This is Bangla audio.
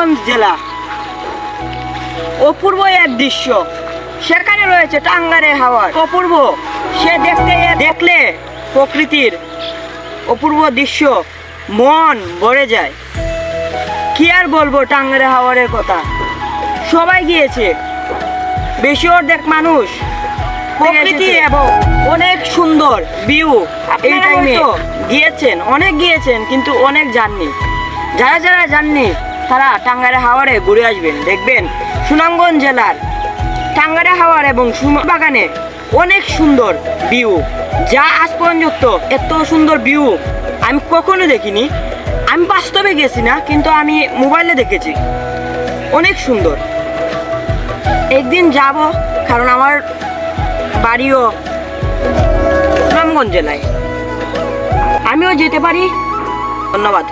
সুনামগঞ্জ জেলা, অপূর্ব এক দৃশ্য। সেখানে রয়েছে টাঙ্গারে হাওয়ার অপূর্ব, সে দেখলে প্রকৃতির অপূর্ব দৃশ্য মন ভরে যায়। কি আর বলবো টাঙ্গারে হাওয়ারের কথা, সবাই গিয়েছে, বেশি অর্ধেক মানুষ। প্রকৃতি এবং অনেক সুন্দর ভিউ। এই টাইমে অনেক গিয়েছেন কিন্তু অনেক যাননি। যারা যাননি তারা টাঙ্গারে হাওয়ারে ঘুরে আসবেন, দেখবেন সুনামগঞ্জ জেলার টাঙ্গারে হাওয়ার এবং বাগানে অনেক সুন্দর ভিউ, যা আজ পর্যন্ত এত সুন্দর ভিউ আমি কখনো দেখিনি। আমি বাস্তবে গেছি না, কিন্তু আমি মোবাইলে দেখেছি, অনেক সুন্দর। একদিন যাব, কারণ আমার বাড়িও সুনামগঞ্জ জেলায়, আমিও যেতে পারি। ধন্যবাদ।